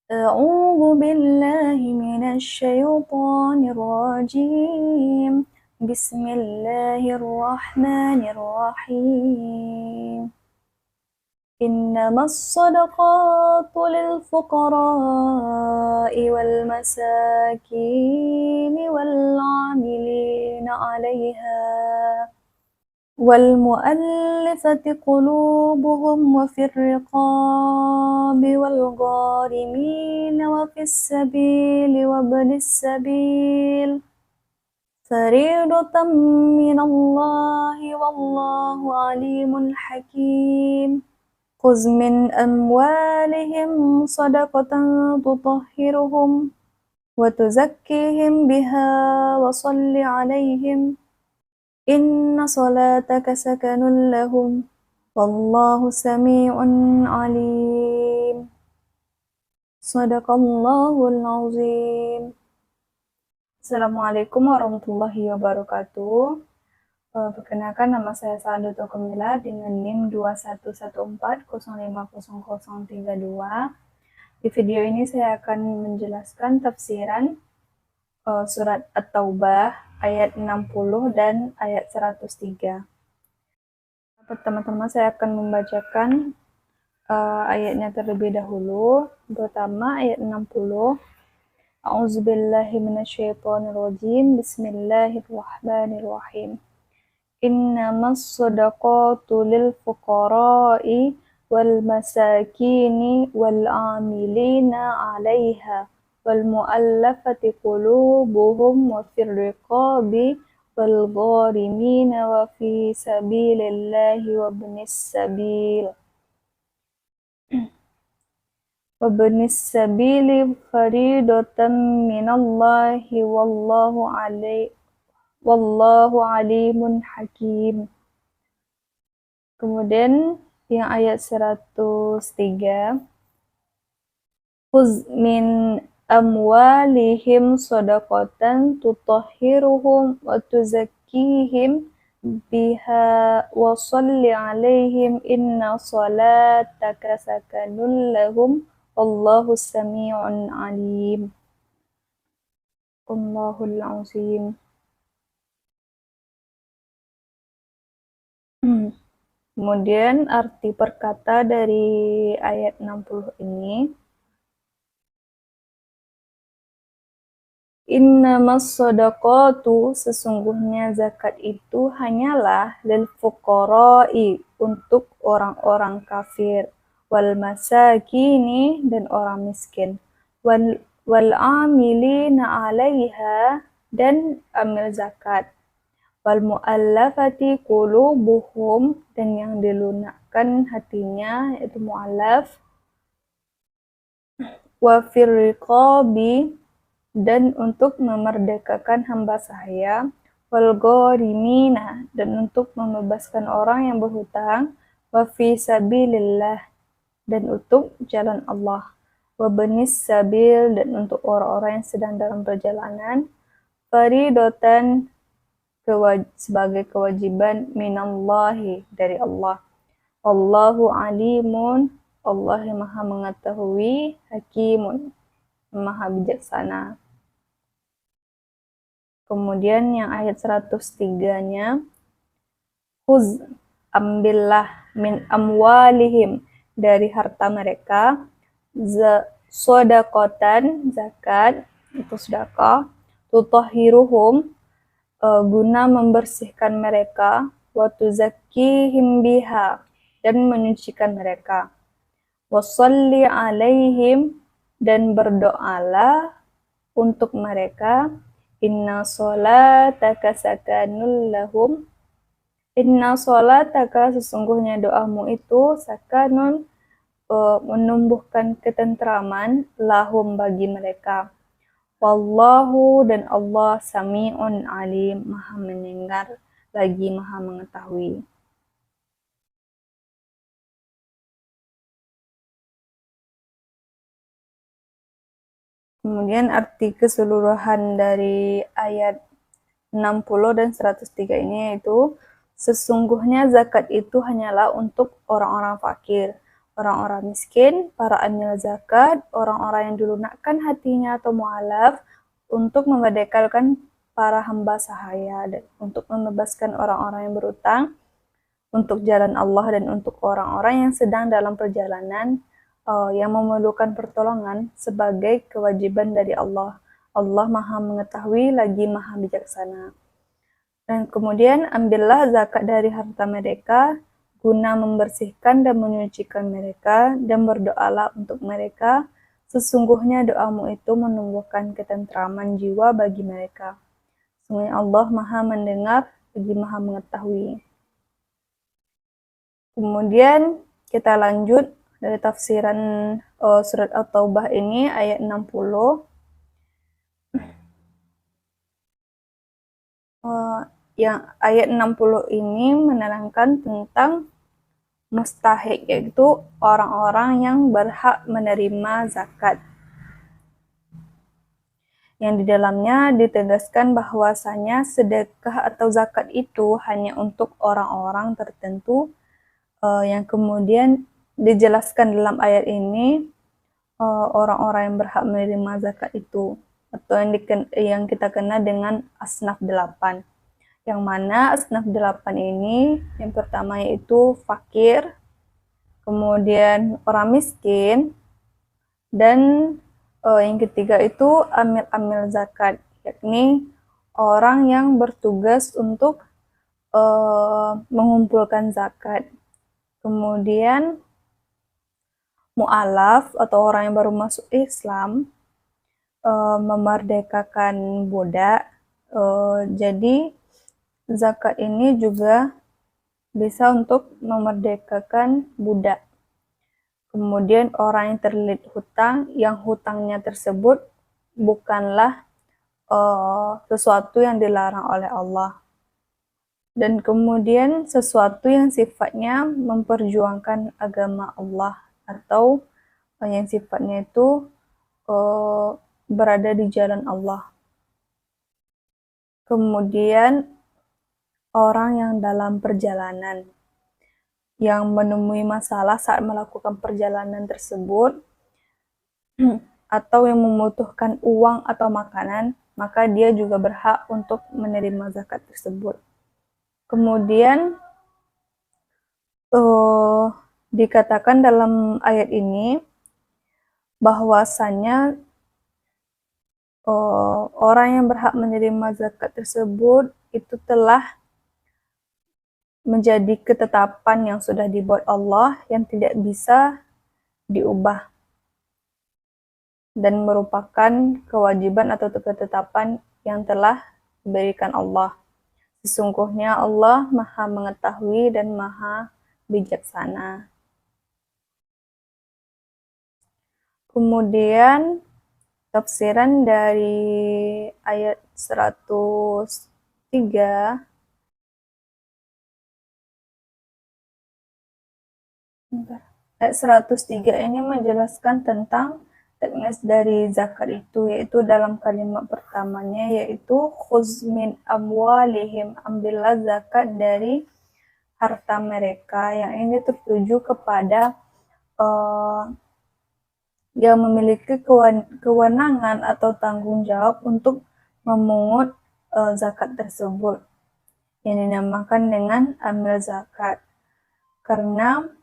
أعوذ بالله من الشيطان الرجيم. بسم الله الرحمن الرحيم. إنما الصدقات للفقراء والمساكين والعاملين عليها والمؤلفة قلوبهم وفي الرقاب والغارمين وفي السبيل وابن السبيل فريضة من الله والله عليم حكيم. خذ من أموالهم صدقة تطهرهم وتزكيهم بها وصل عليهم إن صلاتك سكن لهم والله سميع عليم. Sadaqallahul azim. Assalamualaikum warahmatullahi wabarakatuh. Perkenalkan, nama saya Saldo Tokomila dengan NIM 2114050032. Di video ini saya akan menjelaskan tafsiran surat At-Taubah ayat 60 dan ayat 103. Pertama-tama saya akan membacakan ayatnya terlebih dahulu, pertama ayat 60. A'udzubillahi minasyaitonirrajim. Bismillahirrahmanirrahim. Innamas shadaqatu lil fuqara'i wal masakini wal 'amilina 'alaiha wal mu'allafati qulubuhum wa fir riqabi wal gharimina wa fi sabilillahi wa ibnis sabil. Wabnis sabili faridatan minallahi wallahu alimun hakim. Kemudian yang ayat 103, Khuz min amwalihim shadaqatan tutahhiruhum wa tuzakkihim biha wa shalli alaihim inna salataka sakanun lahum wallahu sami'un alim. Allahul azim. Kemudian arti perkata dari ayat 60 ini, Innamas shadaqatu, sesungguhnya zakat itu hanyalah lil fuqara'i, untuk orang-orang kafir, wal masakini, dan orang miskin, wal amilina 'alaiha, dan amil zakat, wal mu'allafati qulubuhum, dan yang dilunakkan hatinya, yaitu mu'allaf, wa fir riqabi, dan untuk memerdekakan hamba sahaya, wal gharimina, dan untuk membebaskan orang yang berhutang, wa fi sabilillah, dan untuk jalan Allah, wa ibnis sabil, dan untuk orang-orang yang sedang dalam perjalanan, faridatan, sebagai kewajiban, minallahi, dari Allah, Allahu alimun, Allah yang maha mengetahui, hakimun, maha bijaksana. Kemudian yang ayat 103-nya, Khuz, ambillah, min amwalihim, dari harta mereka, shadaqatan, zakat, itu sedekah, tutahhiruhum, guna membersihkan mereka, wa tuzakkihim biha, dan menyucikan mereka, wa shalli alaihim, dan berdoalah untuk mereka, inna sholataka sakanul lahum, inna sholataka, sesungguhnya doamu itu, sakanun, menumbuhkan ketentraman, lahum, bagi mereka, wallahu, dan Allah, sami'un alim, maha mendengar lagi maha mengetahui. Kemudian arti keseluruhan dari ayat 60 dan 103 ini yaitu, sesungguhnya zakat itu hanyalah untuk orang-orang fakir, orang-orang miskin, para amil zakat, orang-orang yang dilunakkan hatinya atau mu'alaf, untuk memerdekakan para hamba sahaya, dan untuk membebaskan orang-orang yang berutang, untuk jalan Allah, dan untuk orang-orang yang sedang dalam perjalanan, yang memerlukan pertolongan sebagai kewajiban dari Allah. Allah Maha mengetahui lagi Maha bijaksana. Dan kemudian ambillah zakat dari harta mereka guna membersihkan dan menyucikan mereka, dan berdoalah untuk mereka. Sesungguhnya doamu itu menumbuhkan ketentraman jiwa bagi mereka. Sungguh Allah Maha mendengar lagi Maha mengetahui. Kemudian kita lanjut dari tafsiran surat At-Taubah ini ayat 60. Yang ayat 60 ini menerangkan tentang mustahik, yaitu orang-orang yang berhak menerima zakat. Yang di dalamnya ditegaskan bahwasanya sedekah atau zakat itu hanya untuk orang-orang tertentu, yang kemudian dijelaskan dalam ayat ini orang-orang yang berhak menerima zakat itu, atau yang kita kenal dengan asnaf 8. Yang mana asnaf 8 ini, yang pertama yaitu fakir, kemudian orang miskin, dan yang ketiga itu amil-amil zakat, yakni orang yang bertugas untuk mengumpulkan zakat. Kemudian mu'alaf atau orang yang baru masuk Islam, memerdekakan budak. Jadi zakat ini juga bisa untuk memerdekakan budak. Kemudian orang yang terlilit hutang, yang hutangnya tersebut bukanlah sesuatu yang dilarang oleh Allah. Dan kemudian sesuatu yang sifatnya memperjuangkan agama Allah, atau yang sifatnya itu berada di jalan Allah. Kemudian orang yang dalam perjalanan, yang menemui masalah saat melakukan perjalanan tersebut, atau yang membutuhkan uang atau makanan, maka dia juga berhak untuk menerima zakat tersebut. Kemudian dikatakan dalam ayat ini bahwasanya orang yang berhak menerima zakat tersebut itu telah menjadi ketetapan yang sudah dibuat Allah, yang tidak bisa diubah, dan merupakan kewajiban atau ketetapan yang telah diberikan Allah. Sesungguhnya Allah Maha mengetahui dan Maha bijaksana. Kemudian tafsiran dari ayat 103. Ayat 103 ini menjelaskan tentang teknis dari zakat itu, yaitu dalam kalimat pertamanya, yaitu khuz min amwalihim, ambillah zakat dari harta mereka, yang ini tertuju kepada yang memiliki kewenangan atau tanggung jawab untuk memungut zakat tersebut, yang dinamakan dengan amil zakat, karena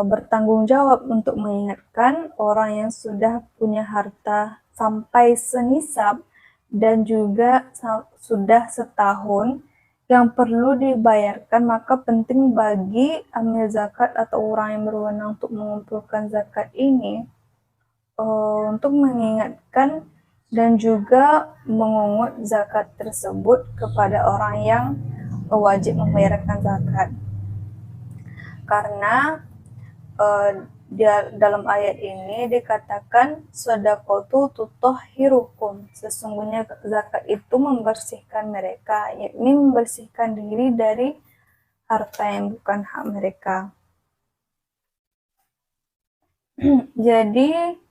bertanggung jawab untuk mengingatkan orang yang sudah punya harta sampai senisab dan juga sudah setahun yang perlu dibayarkan, maka penting bagi amil zakat atau orang yang berwenang untuk mengumpulkan zakat ini untuk mengingatkan dan juga mengungut zakat tersebut kepada orang yang wajib membayarkan zakat. Karena dalam ayat ini dikatakan shadaqatu tutahhirukum, sesungguhnya zakat itu membersihkan mereka, yakni membersihkan diri dari harta yang bukan hak mereka. Jadi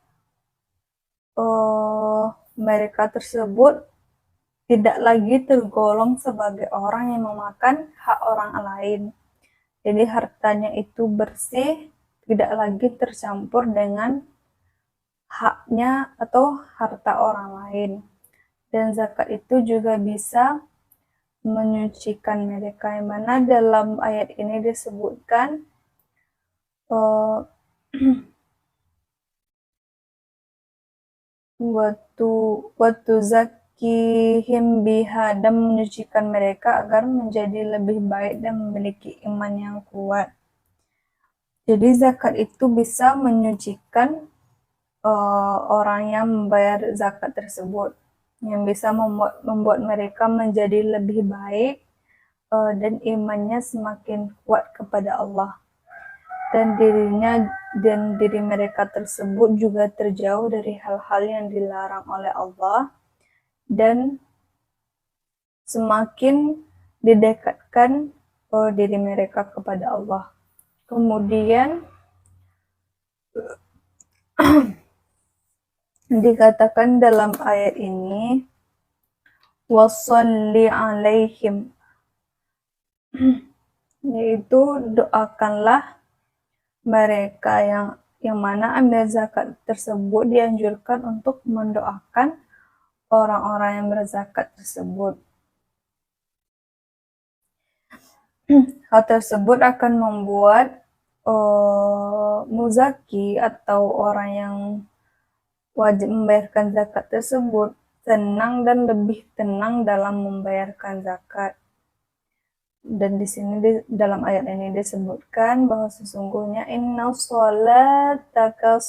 mereka tersebut tidak lagi tergolong sebagai orang yang memakan hak orang lain. Jadi hartanya itu bersih, tidak lagi tercampur dengan haknya atau harta orang lain. Dan zakat itu juga bisa menyucikan mereka, yang mana dalam ayat ini disebutkan waktu zakihim biha, dan menyucikan mereka agar menjadi lebih baik dan memiliki iman yang kuat. Jadi zakat itu bisa menyucikan orang yang membayar zakat tersebut, yang bisa membuat mereka menjadi lebih baik dan imannya semakin kuat kepada Allah, dan diri mereka tersebut juga terjauh dari hal-hal yang dilarang oleh Allah, dan semakin didekatkan diri mereka kepada Allah. Kemudian dikatakan dalam ayat ini, washolli alaihim, yaitu doakanlah mereka yang mana ambil zakat tersebut dianjurkan untuk mendoakan orang-orang yang berzakat tersebut. Hal tersebut akan membuat muzaki atau orang yang wajib membayarkan zakat tersebut tenang dan lebih tenang dalam membayarkan zakat. Dan di sini dalam ayat ini disebutkan bahwa sesungguhnya inna sholataka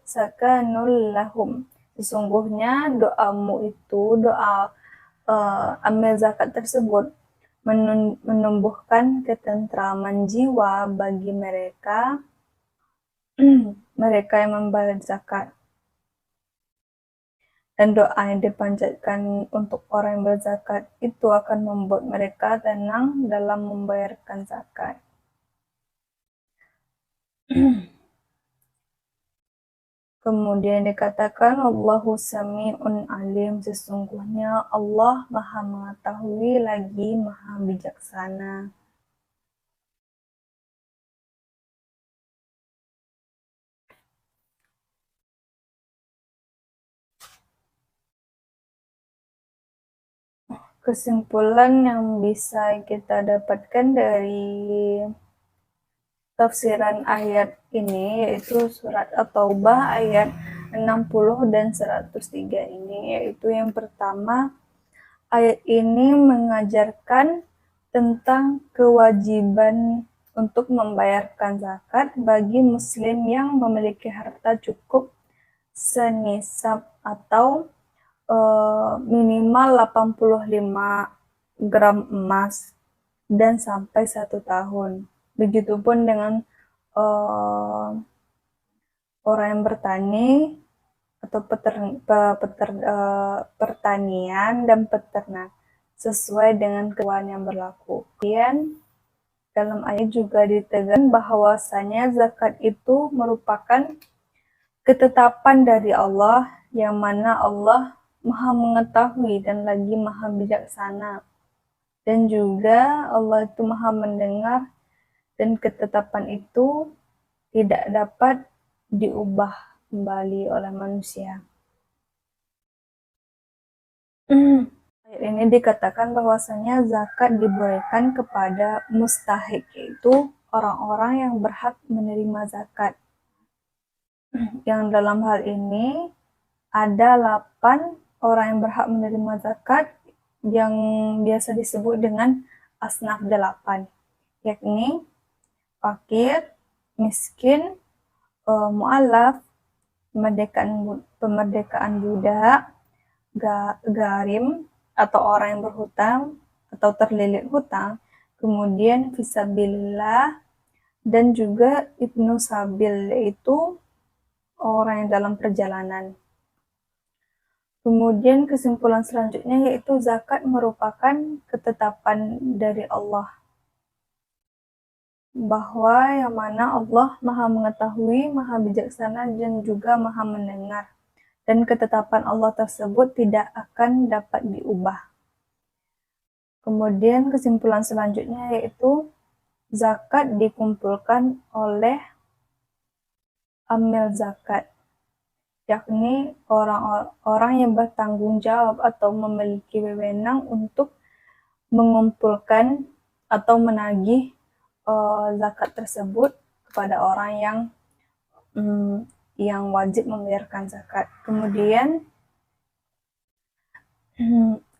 sakanul lahum, sesungguhnya doamu itu, doa ambil zakat tersebut menumbuhkan ketentraman jiwa bagi mereka mereka yang membayar zakat. Dan doa yang dipanjatkan untuk orang yang berzakat itu akan membuat mereka tenang dalam membayarkan zakat. Kemudian dikatakan Allahu sami'un alim, sesungguhnya Allah Maha mengetahui lagi Maha bijaksana. Kesimpulan yang bisa kita dapatkan dari tafsiran ayat ini, yaitu surat At-Taubah ayat 60 dan 103 ini, yaitu yang pertama, ayat ini mengajarkan tentang kewajiban untuk membayarkan zakat bagi muslim yang memiliki harta cukup senisab atau minimal 85 gram emas dan sampai 1 tahun. Begitupun dengan orang yang bertani atau pertanian dan peternak sesuai dengan ketentuan yang berlaku. Kemudian dalam ayat juga ditegaskan bahwasanya zakat itu merupakan ketetapan dari Allah, yang mana Allah Maha mengetahui dan lagi Maha bijaksana, dan juga Allah itu Maha mendengar, dan ketetapan itu tidak dapat diubah kembali oleh manusia. Ayat ini dikatakan bahwasanya zakat diberikan kepada mustahik, yaitu orang-orang yang berhak menerima zakat. Yang dalam hal ini ada 8 orang yang berhak menerima zakat yang biasa disebut dengan asnaf 8, yakni fakir, miskin, mu'alaf, pemerdekaan budak, garim atau orang yang berhutang atau terlilit hutang, kemudian fisabilillah, dan juga ibnu sabil, yaitu orang yang dalam perjalanan. Kemudian kesimpulan selanjutnya yaitu zakat merupakan ketetapan dari Allah, bahwa yang mana Allah Maha mengetahui, Maha bijaksana, dan juga Maha mendengar, dan ketetapan Allah tersebut tidak akan dapat diubah. Kemudian kesimpulan selanjutnya yaitu zakat dikumpulkan oleh amil zakat, yakni orang-orang yang bertanggung jawab atau memiliki wewenang untuk mengumpulkan atau menagih zakat tersebut kepada orang yang wajib membayarkan zakat. Kemudian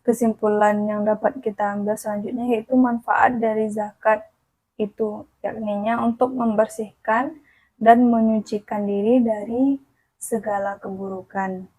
kesimpulan yang dapat kita ambil selanjutnya yaitu manfaat dari zakat itu, yakninya untuk membersihkan dan menyucikan diri dari segala keburukan.